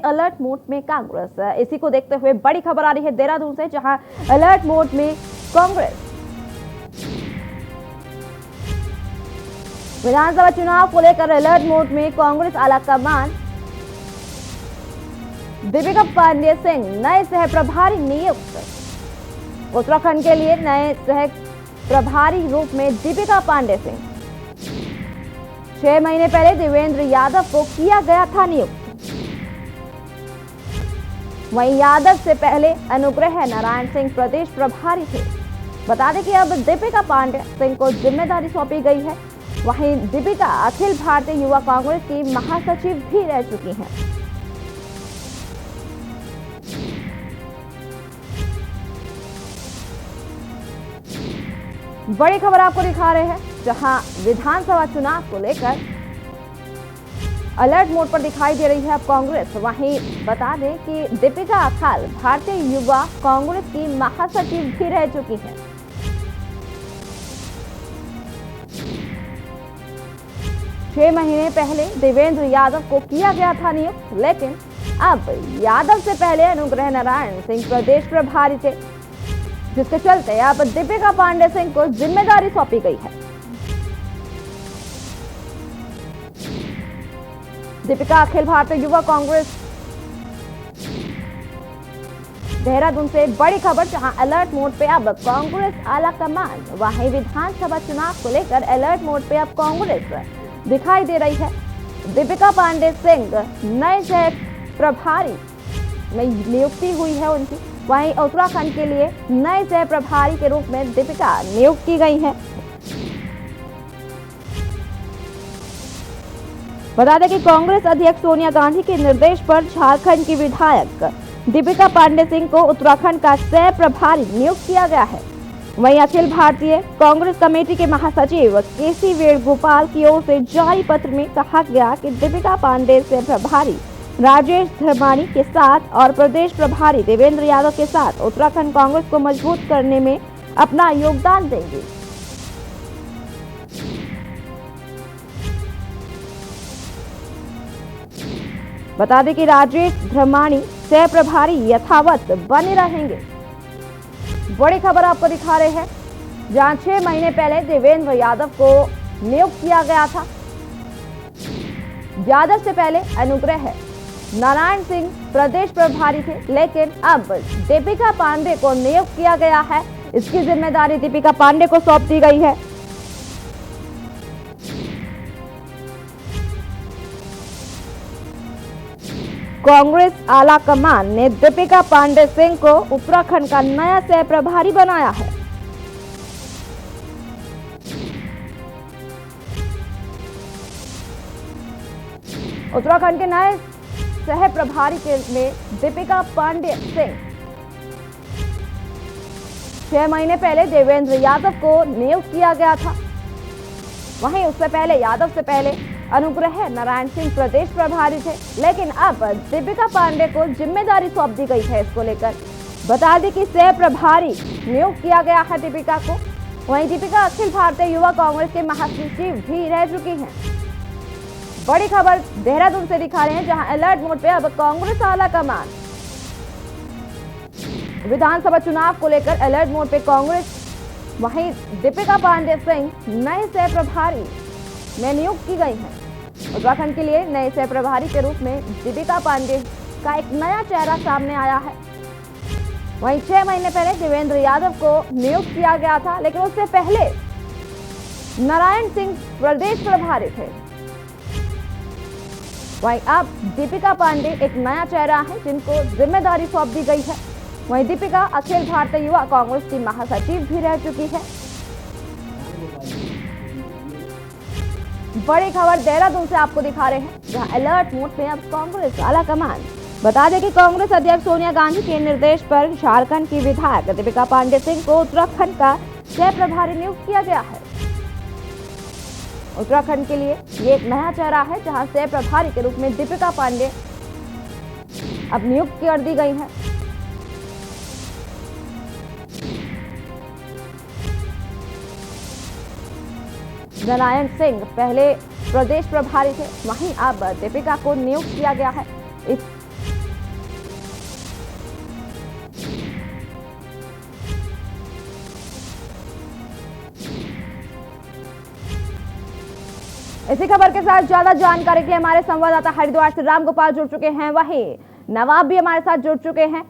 Alert mode में कांग्रेस। इसी को देखते हुए बड़ी खबर आ रही है देहरादून से, जहां अलर्ट मोड में कांग्रेस। विधानसभा चुनाव को लेकर अलर्ट मोड में कांग्रेस आलाकमान। दीपिका पांडे सिंह नए सह प्रभारी नियुक्त। उत्तराखंड के लिए नए सह प्रभारी रूप में दीपिका पांडे सिंह। 6 महीने पहले देवेंद्र यादव को किया गया था नियुक्त। वहीं यादव से पहले अनुग्रह नारायण सिंह प्रदेश प्रभारी थे। बता दें कि अब दीपिका पांडे सिंह को जिम्मेदारी सौंपी गई है। वहीं दीपिका अखिल भारतीय युवा कांग्रेस की महासचिव भी रह चुकी हैं। बड़ी खबर आपको दिखा रहे हैं, जहां विधानसभा चुनाव को लेकर अलर्ट मोड पर दिखाई दे रही है अब कांग्रेस। वहीं बता दें कि दीपिका अखिल भारतीय युवा कांग्रेस की महासचिव भी रह चुकी हैं। छह महीने पहले देवेंद्र यादव को किया गया था नियुक्त, लेकिन अब यादव से पहले अनुग्रह नारायण सिंह प्रदेश प्रभारी थे, जिसके चलते अब दीपिका पांडे सिंह को जिम्मेदारी सौंपी गई है। दीपिका अखिल भारतीय युवा कांग्रेस। देहरादून से बड़ी खबर, जहां अलर्ट मोड पे अब कांग्रेस आलाकमान। वहीं विधानसभा चुनाव को लेकर अलर्ट मोड पे अब कांग्रेस दिखाई दे रही है। दीपिका पांडे सिंह नए सह प्रभारी में नियुक्ति हुई है उनकी। वहीं उत्तराखंड के लिए नए सह प्रभारी के रूप में दीपिका नियुक्त की गई है। बता दें कि कांग्रेस अध्यक्ष सोनिया गांधी के निर्देश पर झारखंड की विधायक दीपिका पांडे सिंह को उत्तराखंड का सह प्रभारी नियुक्त किया गया है। वहीं अखिल भारतीय कांग्रेस कमेटी के महासचिव केसी वेणुगोपाल की ओर से जारी पत्र में कहा गया कि दीपिका पांडे सह प्रभारी राजेश धर्मानी के साथ और प्रदेश प्रभारी देवेंद्र यादव के साथ उत्तराखंड कांग्रेस को मजबूत करने में अपना योगदान देंगे। बता दें कि राजेश धर्मानी सह प्रभारी यथावत बने रहेंगे। बड़ी खबर आपको दिखा रहे हैं, जहां 6 महीने पहले देवेंद्र यादव को नियुक्त किया गया था। यादव से पहले अनुग्रह नारायण सिंह प्रदेश प्रभारी थे, लेकिन अब दीपिका पांडे को नियुक्त किया गया है। इसकी जिम्मेदारी दीपिका पांडे को सौंप दी गई है। कांग्रेस आलाकमान ने दीपिका पांडे सिंह को उत्तराखंड का नया सह प्रभारी बनाया है। उत्तराखंड के नए सह प्रभारी के में दीपिका पांडे सिंह 6 महीने पहले देवेंद्र यादव को नियुक्त किया गया था। वहीं उससे पहले यादव से पहले अनुग्रह नारायण सिंह प्रदेश प्रभारी थे, लेकिन अब दीपिका पांडे को जिम्मेदारी सौंप दी गई है। इसको लेकर बता दें कि सह प्रभारी नियुक्त किया गया है दीपिका को। वहीं दीपिका अखिल भारतीय युवा कांग्रेस के महासचिव भी रह चुकी हैं। बड़ी खबर देहरादून से दिखा रहे हैं, जहां अलर्ट मोड पे अब कांग्रेस आलाकमान। विधानसभा चुनाव को लेकर अलर्ट मोड पे कांग्रेस। वहीं दीपिका पांडे सिंह नए सह प्रभारी में नियुक्त की गई हैं। उत्तराखंड के लिए नए सह प्रभारी के रूप में दीपिका पांडे का एक नया चेहरा सामने आया है। वहीं 6 महीने पहले देवेंद्र यादव को नियुक्त किया गया था, लेकिन उससे पहले नारायण सिंह प्रदेश प्रभारी थे। वहीं अब दीपिका पांडे एक नया चेहरा है, जिनको जिम्मेदारी सौंप दी गई है। वहीं दीपिका अखिल भारतीय युवा कांग्रेस की महासचिव भी रह चुकी है। बड़ी खबर देहरादून से आपको दिखा रहे हैं, जहां अलर्ट मोड में अब कांग्रेस आलाकमान। बता दें कि कांग्रेस अध्यक्ष सोनिया गांधी के निर्देश पर झारखंड की विधायक दीपिका पांडे सिंह को उत्तराखंड का सह प्रभारी नियुक्त किया गया है। उत्तराखंड के लिए ये एक नया चेहरा है, जहां सह प्रभारी के रूप में दीपिका पांडे अब नियुक्त कर दी गई है। नारायण सिंह पहले प्रदेश प्रभारी थे, वहीं अब दीपिका को नियुक्त किया गया है। इस इसी खबर के साथ ज्यादा जानकारी के लिए हमारे संवाददाता हरिद्वार से रामगोपाल जुड़ चुके हैं, वहीं नवाब भी हमारे साथ जुड़ चुके हैं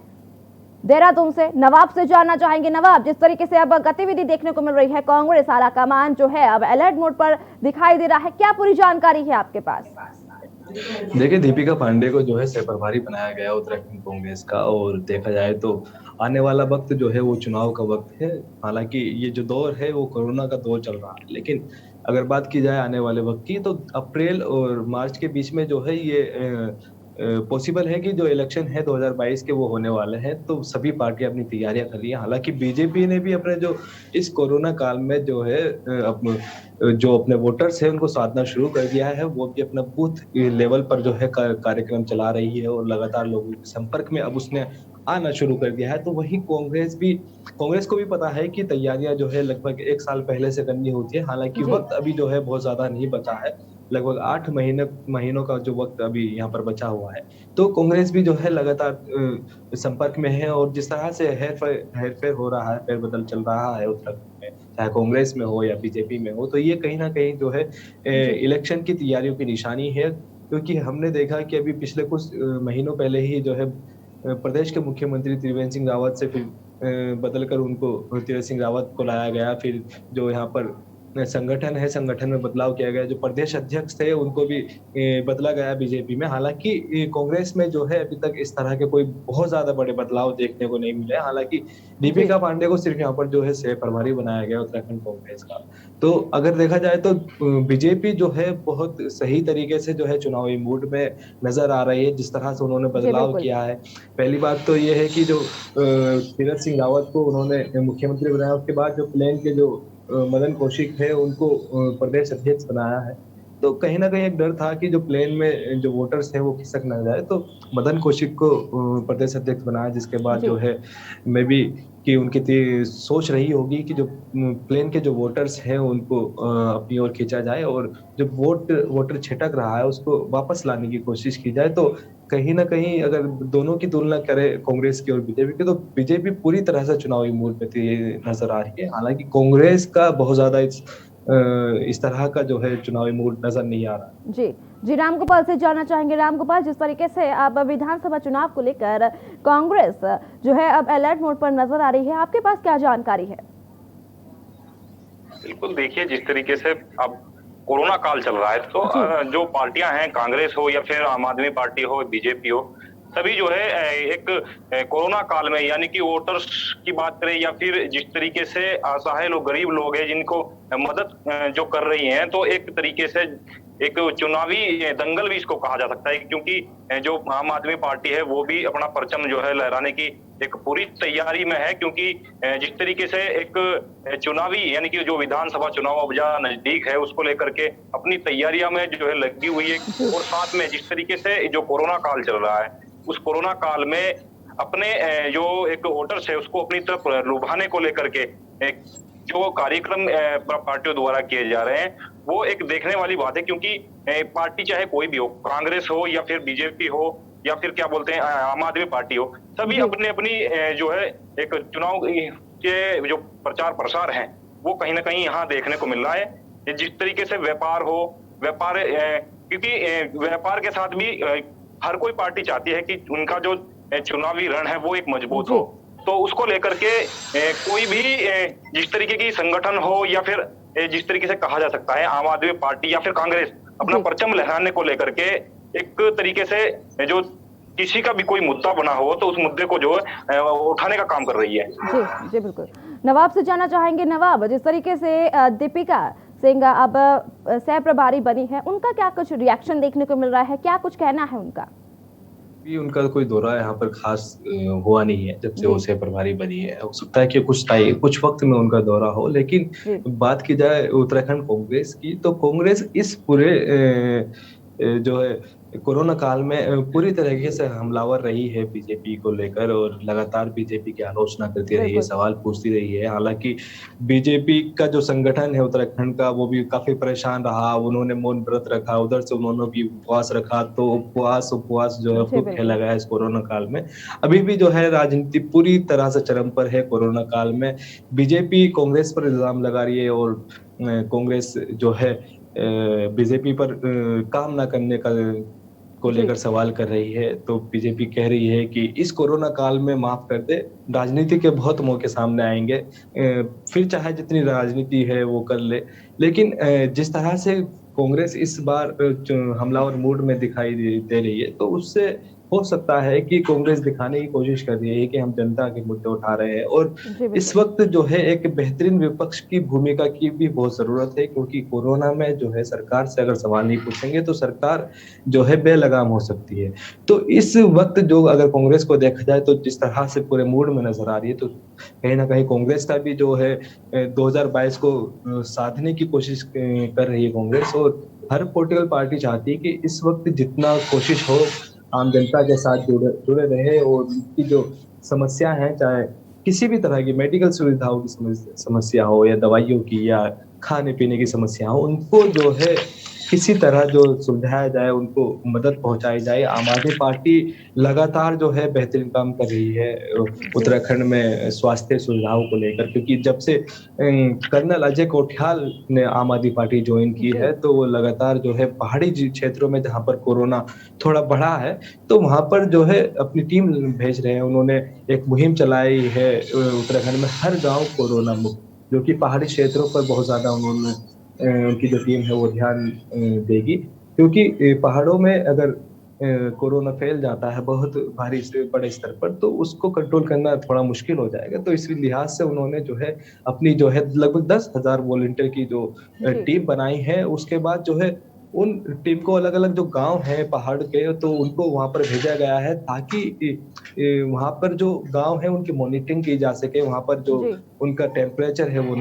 देहरादून से। नवाब से जानना चाहेंगे, नवाब, जिस तरीके से अब गतिविधि देखने को मिल रही है, कांग्रेस आला कमान जो है अब अलर्ट मोड पर दिखाई दे रहा है, क्या पूरी जानकारी है आपके पास? देखिए, दीपिका पांडे को जो है सह प्रभारी बनाया गया उत्तराखंड कांग्रेस का, और देखा जाए तो आने वाला वक्त जो है वो चुनाव का वक्त है। हालांकि ये जो दौर है वो कोरोना का दौर चल रहा है, लेकिन अगर बात की जाए आने वाले वक्त की, तो अप्रैल और मार्च के बीच में जो है ये पॉसिबल है कि जो इलेक्शन है 2022 के वो होने वाले हैं। तो सभी पार्टियां अपनी तैयारियां कर रही हैं। हालांकि बीजेपी ने भी अपने जो इस कोरोना काल में जो है अपने वोटर्स हैं उनको साधना शुरू कर दिया है। वो भी अपना बूथ लेवल पर जो है कार्यक्रम चला रही है और लगातार लोगों के संपर्क में अब उसने आना शुरू कर दिया है। तो वही कांग्रेस को भी पता है कि तैयारियां जो है लगभग 1 साल पहले से करनी होती है। हालांकि वक्त अभी जो है बहुत ज्यादा नहीं बचा है, लगभग 8 महीनों का जो वक्त अभी यहाँ पर बचा हुआ है। तो कांग्रेस भी जो है लगातार संपर्क में है, और जिस तरह से हेरफेर हो रहा है, फेरबदल चल रहा है उत्तराखंड में, चाहे कांग्रेस में हो या बीजेपी में हो, तो ये कहीं ना कहीं जो है इलेक्शन की तैयारियों की निशानी है। क्योंकि हमने देखा कि अभी पिछले कुछ महीनों पहले ही जो है प्रदेश के मुख्यमंत्री त्रिवेंद्र सिंह रावत से फिर बदलकर उनको तीरथ सिंह रावत को लाया गया। फिर जो यहाँ पर संगठन है, संगठन में बदलाव किया गया। जो प्रदेश अध्यक्ष थे उनको भी बदला गया बीजेपी में। हालांकि कांग्रेस में जो है अभी तक इस तरह के कोई बहुत ज्यादा बड़े बदलाव देखने को नहीं मिले। हालांकि दीपिका पांडे को सिर्फ यहाँ पर जो है सह प्रभारी बनाया गया उत्तराखंड कांग्रेस का। तो अगर देखा जाए तो बीजेपी जो है बहुत सही तरीके से जो है चुनावी मूड में नजर आ रही है, जिस तरह से उन्होंने बदलाव किया है। पहली बात तो ये है कि जो तीरथ सिंह रावत को उन्होंने मुख्यमंत्री बनाया, उसके बाद जो प्लेन के जो मदन कौशिक है उनको प्रदेश अध्यक्ष बनाया है। तो कहीं ना कहीं एक डर था कि जो प्लेन में जो वोटर्स हैं वो खिसक ना जाए, तो मदन कौशिक को प्रदेश अध्यक्ष बनाया। जिसके बाद जो है मे बी कि उनकी सोच रही होगी कि जो प्लेन के जो वोटर्स हैं उनको अपनी ओर खींचा जाए, और जो वोटर छिटक रहा है उसको वापस लाने की कोशिश की जाए। तो कहीं ना कहीं अगर दोनों की तुलना करें कांग्रेस की और बीजेपी की, तो बीजेपी पूरी तरह से चुनावी मूड में नजर आ रही है। हालांकि कांग्रेस का बहुत ज्यादा इस तरह का जो है चुनावी मूड नजर नहीं आ रहा। जी रामगोपाल से जानना चाहेंगे, रामगोपाल, जिस तरीके से अब विधानसभा चुनाव को लेकर कांग्रेस जो है अब अलर्ट मोड पर नजर आ रही है, आपके पास क्या जानकारी है? बिल्कुल, देखिए, जिस तरीके से अब कोरोना काल चल रहा है, तो जो पार्टियां हैं, कांग्रेस हो या फिर आम आदमी पार्टी हो, बीजेपी हो, सभी जो है एक कोरोना काल में, यानी कि वोटर्स की बात करें या फिर जिस तरीके से असहाय लोग, गरीब लोग हैं जिनको मदद जो कर रही हैं, तो एक तरीके से एक चुनावी दंगल भी इसको कहा जा सकता है। क्योंकि जो आम आदमी पार्टी है वो भी अपना परचम जो है लहराने की एक पूरी तैयारी में है। क्योंकि जिस तरीके से एक चुनावी, यानी कि जो विधानसभा चुनाव अब जा नजदीक है, उसको लेकर के अपनी तैयारियां में जो है लगी हुई है। और साथ में जिस तरीके से जो कोरोना काल चल रहा है, उस कोरोना काल में अपने जो एक वोटर्स है उसको अपनी तरफ लुभाने को लेकर के जो कार्यक्रम पार्टियों द्वारा किए जा रहे हैं, वो एक देखने वाली बात है। क्योंकि पार्टी चाहे कोई भी हो, कांग्रेस हो या फिर बीजेपी हो या फिर क्या बोलते हैं आम आदमी पार्टी हो, सभी अपनी अपनी जो है एक चुनाव के जो प्रचार प्रसार हैं वो कहीं ना कहीं यहाँ देखने को मिल रहा है। जिस तरीके से व्यापार हो, क्योंकि व्यापार के साथ भी हर कोई पार्टी चाहती है कि उनका जो चुनावी रण है वो एक मजबूत हो। तो उसको लेकर के कोई भी जिस तरीके की संगठन हो या फिर जिस तरीके से कहा जा सकता है आम आदमी पार्टी या फिर कांग्रेस अपना परचम लहराने को लेकर के एक तरीके से जो किसी का भी कोई मुद्दा बना हो तो उस मुद्दे को जो है उठाने का काम कर रही है। जी बिल्कुल। नवाब से जानना चाहेंगे, नवाब, जिस तरीके से दीपिका सिंह अब सह प्रभारी बनी है, उनका क्या कुछ रिएक्शन देखने को मिल रहा है, क्या कुछ कहना है उनका? भी उनका कोई दौरा यहाँ पर खास हुआ नहीं है जब से वो सह प्रभारी बनी है। हो सकता है कि कुछ वक्त में उनका दौरा हो, लेकिन बात की जाए उत्तराखंड कांग्रेस की, तो कांग्रेस इस पूरे जो है कोरोना काल में पूरी तरीके से हमलावर रही है बीजेपी को लेकर, और लगातार बीजेपी की आलोचना करती रही है, सवाल पूछती रही है। हालांकि बीजेपी का जो संगठन है उत्तराखंड का, वो भी काफी परेशान रहा। उन्होंने मौन व्रत रखा, उधर से उन्होंने भी उपवास रखा। तो उपवास जो है खूब खेला गया इस कोरोना काल में। अभी भी जो है राजनीति पूरी तरह से चरम पर है कोरोना काल में। बीजेपी कांग्रेस पर इल्जाम लगा रही है, और कांग्रेस जो है बीजेपी पर काम ना करने का को जी। लेकर सवाल कर रही है। तो बीजेपी कह रही है कि इस कोरोना काल में माफ कर दे, राजनीति के बहुत मौके सामने आएंगे, फिर चाहे जितनी राजनीति है वो कर ले, लेकिन जिस तरह से कांग्रेस इस बार हमलावर मूड में दिखाई दे रही है, तो उससे हो सकता है कि कांग्रेस दिखाने की कोशिश कर रही है कि हम जनता के मुद्दे उठा रहे हैं। और जी, इस बिल्कुल। वक्त जो है एक बेहतरीन विपक्ष की भूमिका की भी बहुत जरूरत है, क्योंकि कोरोना में जो है सरकार से अगर सवाल नहीं पूछेंगे तो सरकार जो है बेलगाम हो सकती है। तो इस वक्त जो अगर कांग्रेस को देखा जाए तो जिस तरह से पूरे मूड में नजर आ रही है, तो कहीं ना कहीं कांग्रेस का भी जो है 2022 को साधने की कोशिश कर रही है कांग्रेस। और हर पॉलिटिकल पार्टी चाहती है कि इस वक्त जितना कोशिश हो आम जनता के साथ जुड़े जुड़े रहे, और उनकी जो समस्या है, चाहे किसी भी तरह की मेडिकल सुविधाओं की समस्या हो या दवाइयों की या खाने पीने की समस्या हो, उनको जो है किसी तरह जो सुलझाया जाए, उनको मदद पहुंचाई जाए। आम आदमी पार्टी लगातार जो है बेहतरीन काम कर रही है जी। उत्तराखंड में स्वास्थ्य सुविधाओं को लेकर, क्योंकि जब से कर्नल अजय कोठियाल ने आम आदमी पार्टी ज्वाइन की जी। है, तो वो लगातार जो है पहाड़ी क्षेत्रों में जहां पर कोरोना थोड़ा बढ़ा है, तो वहां पर जो है अपनी टीम भेज रहे हैं। उन्होंने एक मुहिम चलाई है उत्तराखंड में हर गांव कोरोना मुक्त, जो कि पहाड़ी क्षेत्रों पर बहुत ज्यादा उन्होंने उनकी जो टीम है वो ध्यान देगी, क्योंकि पहाड़ों में अगर कोरोना फैल जाता है बहुत भारी से बड़े स्तर पर, तो उसको कंट्रोल करना थोड़ा मुश्किल हो जाएगा। तो इस लिहाज से उन्होंने जो है अपनी जो है लगभग 10,000 वॉलंटियर की जो जी। टीम बनाई है, उसके बाद जो है उन टीम को अलग अलग जो गांव हैं पहाड़ के, तो उनको वहां पर भेजा गया है, ताकि वहां पर जो गांव है उनकी मॉनिटरिंग की जा सके, वहां पर जो जी। उनका टेम्परेचर है वो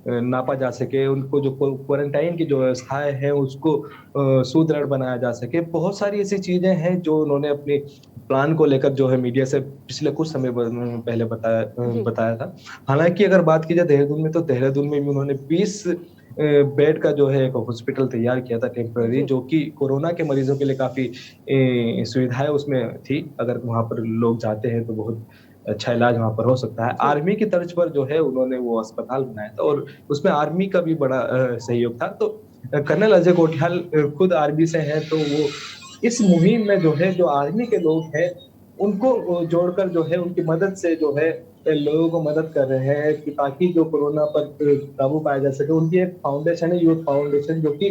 नापा जा सके, उनको जो क्वारंटाइन की जो व्यवस्थाएं हैं उसको सुदृढ़ बनाया जा सके। बहुत सारी ऐसी चीजें हैं जो उन्होंने अपनी प्लान को लेकर जो है मीडिया से पिछले कुछ समय पहले जी। बताया था। हालांकि अगर बात की जाए देहरादून में, तो देहरादून में भी उन्होंने 20 बेड का जो है एक हॉस्पिटल तैयार किया था टेम्पररी, जी। जो कि कोरोना के मरीजों के लिए काफी सुविधाएं उसमें थी। अगर वहां पर लोग जाते हैं तो बहुत अच्छा इलाज वहां पर हो सकता है। जी। आर्मी की तर्ज पर जो है उन्होंने वो अस्पताल बनाया था, और उसमें आर्मी का भी बड़ा सहयोग था। तो कर्नल अजय कोठियाल खुद आर्मी से हैं, तो वो इस मुहिम में जो है जो आर्मी के लोग हैं उनको जी। जोड़कर जो है उनकी मदद से जो है लोगों को मदद कर रहे हैं, कि ताकि जो कोरोना पर काबू पाया जा सके। उनकी एक फाउंडेशन है, यूथ फाउंडेशन, जो कि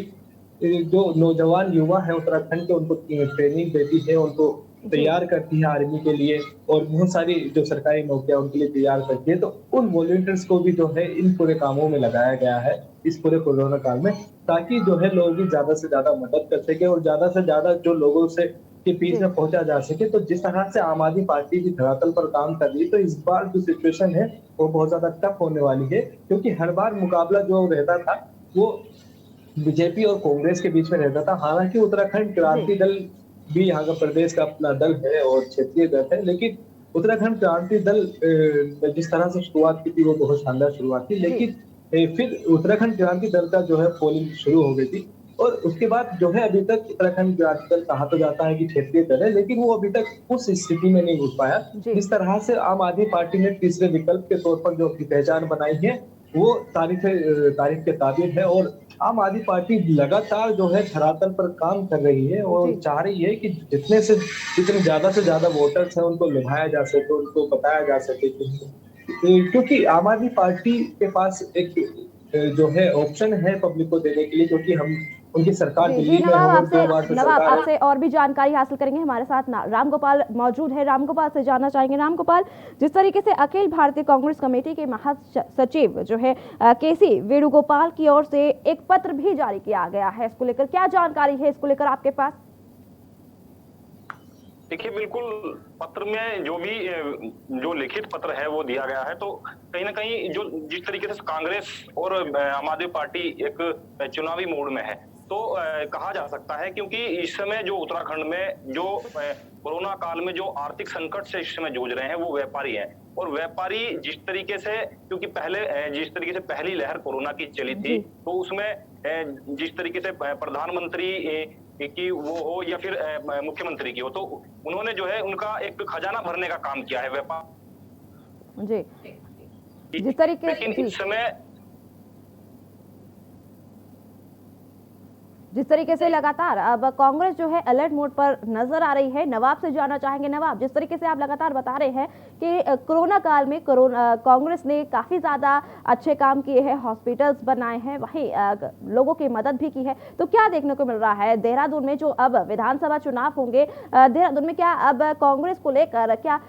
जो नौजवान युवा है उत्तराखंड के, उनको ट्रेनिंग देती है, उनको जी। तैयार करती है आर्मी के लिए, और बहुत सारी जो सरकारी नौकरियां उनके लिए तैयार करती है। तो उन वॉलंटियर्स को भी जो है इन पूरे कामों में लगाया गया है इस पूरे कोरोना काल में, ताकि जो है लोगों की ज्यादा से ज्यादा मदद कर सके और ज्यादा से ज्यादा जो लोगों से के बीच जी। में पहुंचा जा सके। तो जिस तरह से आम आदमी पार्टी की धरातल पर काम कर रही है, तो इस बार जो सिचुएशन है वो बहुत ज्यादा टफ होने वाली है, क्योंकि हर बार मुकाबला जो रहता था वो बीजेपी और कांग्रेस के बीच में रहता था। हालांकि उत्तराखंड जी। क्रांति दल भी यहाँ का प्रदेश का अपना दल है और क्षेत्रीय दल है, लेकिन उत्तराखंड क्रांति दल ने जिस तरह से शुरुआत की थी वो बहुत शानदार शुरुआत थी, जी। लेकिन फिर उत्तराखंड क्रांति दल का जो है पोलिंग शुरू हो गई थी, और उसके बाद जो है अभी तक उत्तराखंड क्रांति दल कहा तो जाता है कि क्षेत्रीय दल है, लेकिन वो अभी तक उस स्थिति में नहीं उठ पाया जी। जिस तरह से आम आदमी पार्टी ने तीसरे विकल्प के तौर पर जो अपनी पहचान बनाई है, वो तारीफ के काबिल है। और आम आदमी पार्टी लगातार जो है धरातल पर काम कर रही है और जी। चाह रही है कि जितने ज्यादा से ज्यादा वोटर्स हैं उनको लुभाया जा सके, उनको बताया जा सके क्योंकि आम आदमी पार्टी के पास एक जो है ऑप्शन है पब्लिक को देने के लिए, क्योंकि हम उनकी सरकार जी। जी दिल्ली में नवाब, हो, आपसे 2 बार से नवाब सरकार आपसे और भी जानकारी हासिल करेंगे। हमारे साथ राम गोपाल मौजूद है। राम गोपाल से जानना चाहेंगे। राम गोपाल, जिस तरीके से अखिल भारतीय कांग्रेस कमेटी के महासचिव जो है केसी वेणुगोपाल की ओर से एक पत्र भी जारी किया गया है, इसको लेकर क्या जानकारी है, इसको लेकर आपके पास? देखिए, बिल्कुल पत्र में जो लिखित पत्र है वो दिया गया है, तो कहीं ना कहीं जो जिस तरीके से कांग्रेस और आम आदमी पार्टी एक चुनावी मोड में है, तो कहा जा सकता है, क्योंकि इस समय जो उत्तराखंड में जो कोरोना काल में जो आर्थिक संकट से इस समय जूझ रहे हैं वो व्यापारी हैं। और व्यापारी जिस तरीके से, क्योंकि जिस तरीके से पहली लहर कोरोना की चली थी, तो उसमें जिस तरीके से प्रधानमंत्री की वो हो या फिर मुख्यमंत्री की हो, तो उन्होंने जो है उनका एक खजाना भरने का काम किया है व्यापार जी। जिस तरीके लेकिन इस समय जिस तरीके से लगातार अब कांग्रेस जो है अलर्ट मोड पर नजर आ रही है, नवाब से जानना चाहेंगे। नवाब, जिस तरीके से आप लगातार बता रहे हैं कि कोरोना काल में कांग्रेस ने काफी ज्यादा अच्छे काम किए हैं, हॉस्पिटल्स बनाए हैं, वहीं लोगों की मदद भी की है, तो क्या देखने को मिल रहा है देहरादून में जो अब विधानसभा चुनाव होंगे, देहरादून में क्या अब कांग्रेस को लेकर क्या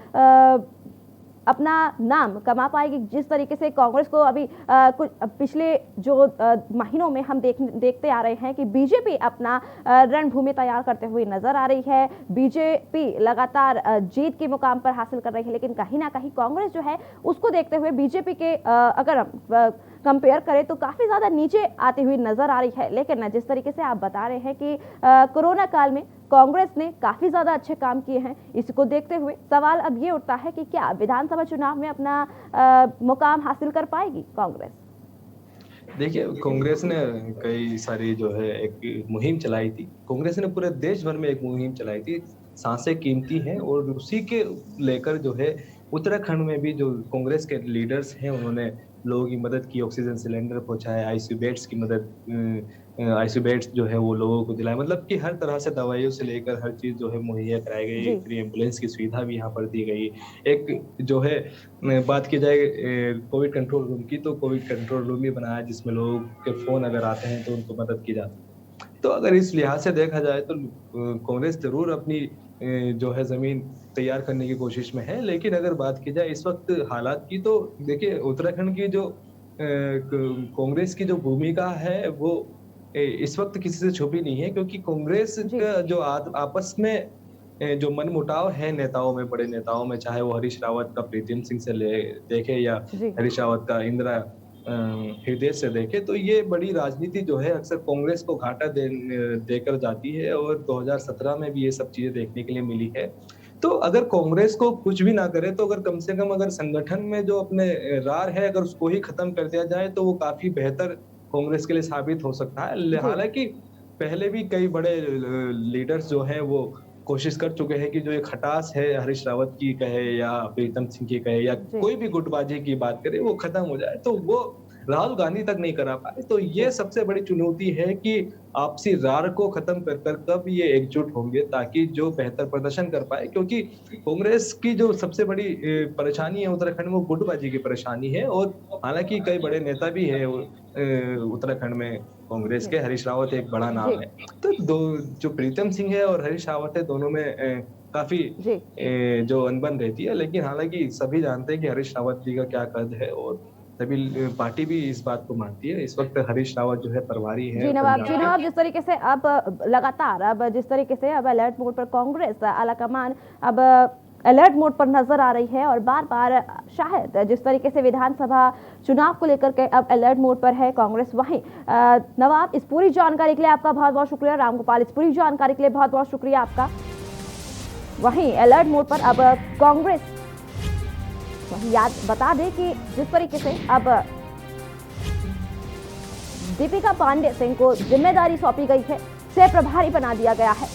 अपना नाम कमा पाएगी? जिस तरीके से कांग्रेस को अभी कुछ पिछले जो महीनों में हम देखते आ रहे हैं कि बीजेपी अपना रणभूमि तैयार करते हुए नजर आ रही है, बीजेपी लगातार जीत के मुकाम पर हासिल कर रही है, लेकिन कहीं ना कहीं कांग्रेस जो है उसको देखते हुए बीजेपी के अगर हम कंपेयर करें तो काफी ज्यादा नीचे आती हुई नजर आ रही है। लेकिन जिस तरीके से आप बता रहे हैं कि कोरोना काल में कांग्रेस ने काफी ज्यादा अच्छे काम किए हैं, इसको देखते हुए सवाल अब ये उठता है कि क्या विधानसभा चुनाव में अपना मुकाम हासिल कर पाएगी कांग्रेस? देखिए, कांग्रेस ने कई सारी जो है एक मुहिम चलाई थी, कांग्रेस ने पूरे देश भर में एक मुहिम चलाई थी, सांसें कीमती हैं, और उसी के लेकर जो है उत्तराखंड में भी जो कांग्रेस के लीडर्स हैं उन्होंने लोगों की मदद की, ऑक्सीजन सिलेंडर पहुंचाए, आईसीयू बेड्स की मदद, आईसीयू बेड्स जो है वो लोगों को दिलाए, मतलब कि हर तरह से दवाइयों से लेकर हर चीज जो है मुहैया कराई गई, फ्री एम्बुलेंस की सुविधा भी यहाँ पर दी गई। एक जो है बात की जाए कोविड कंट्रोल रूम की, तो कोविड कंट्रोल रूम भी बनाया जिसमें लोगों के फोन अगर आते हैं तो उनको मदद की जाती है। तो अगर इस लिहाज से देखा जाए तो कांग्रेस जरूर अपनी जो है जमीन तैयार करने की कोशिश में है, लेकिन अगर बात की जाए इस वक्त हालात की, तो देखिए उत्तराखंड की जो कांग्रेस की जो भूमिका है वो इस वक्त किसी से छुपी नहीं है, क्योंकि कांग्रेस का जो आपस में जो मनमुटाव है नेताओं में, बड़े नेताओं में, चाहे वो हरीश रावत का प्रीतम सिंह से देखे या हरीश रावत का इंदिरा हृदय से देखे, तो ये बड़ी राजनीति जो है अक्सर कांग्रेस को घाटा देकर जाती है, और 2017 में भी ये सब चीजें देखने के लिए मिली है। तो अगर कांग्रेस को कुछ भी ना करे तो अगर कम से कम अगर संगठन में जो अपने रार है अगर उसको ही खत्म कर दिया जाए तो वो काफी बेहतर कांग्रेस के लिए साबित हो सकता है। हालांकि पहले भी कई बड़े लीडर्स जो हैं वो कोशिश कर चुके हैं कि जो एक खटास है हरीश रावत की कहे या प्रीतम सिंह की कहे या कोई भी गुटबाजी की बात करे वो खत्म हो जाए, तो वो राहुल गांधी तक नहीं करा पाए। तो ये सबसे बड़ी चुनौती है कि आपसी रार को खत्म कर कर कब ये एकजुट होंगे ताकि जो बेहतर प्रदर्शन कर पाए, क्योंकि कांग्रेस की जो सबसे बड़ी परेशानी है उत्तराखंड में वो गुटबाजी की परेशानी है। और हालांकि कई बड़े नेता भी है उत्तराखंड में कांग्रेस के, हरीश रावत एक बड़ा नाम है, तो दो जो प्रीतम सिंह है और हरीश रावत है दोनों में काफी जो अनबन रहती है, लेकिन हालांकि सभी जानते हैं कि हरीश रावत जी का क्या कद है और तभी पार्टी भी इस बात को मानती है। इस वक्त हरीश रावत जो है प्रभारी है। जी नवाब, जिस तरीके से अब लगातार अब जिस तरीके से अब अलर्ट मोड पर कांग्रेस आलाकमान अब अलर्ट मोड पर नजर आ रही है और बार बार शायद जिस तरीके से विधानसभा चुनाव को लेकर के अब अलर्ट मोड पर है कांग्रेस, वहीं नवाब इस पूरी जानकारी के लिए आपका बहुत बहुत शुक्रिया। रामगोपाल, इस पूरी जानकारी के लिए बहुत बहुत शुक्रिया आपका। वहीं अलर्ट मोड पर अब कांग्रेस, याद बता दें कि जिस तरीके से अब दीपिका पांडे सिंह को जिम्मेदारी सौंपी गई है, सह प्रभारी बना दिया गया है।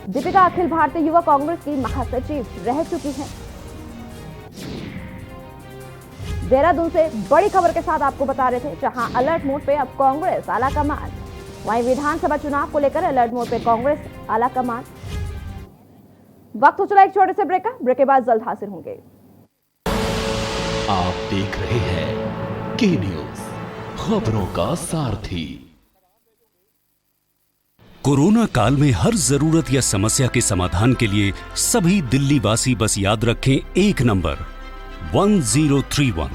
दीपिका अखिल भारतीय युवा कांग्रेस की महासचिव रह चुकी हैं। देहरादून से बड़ी खबर के साथ आपको बता रहे थे, जहां अलर्ट मोड पे अब कांग्रेस आलाकमान, वहीं विधानसभा चुनाव को लेकर अलर्ट मोड पे कांग्रेस आलाकमान। वक्त हो चला एक छोटे से ब्रेक का, ब्रेक के बाद जल्द हाजिर होंगे। आप देख रहे हैं के न्यूज, खबरों का सारथी। कोरोना काल में हर जरूरत या समस्या के समाधान के लिए सभी दिल्ली वासी बस याद रखें एक नंबर 1031।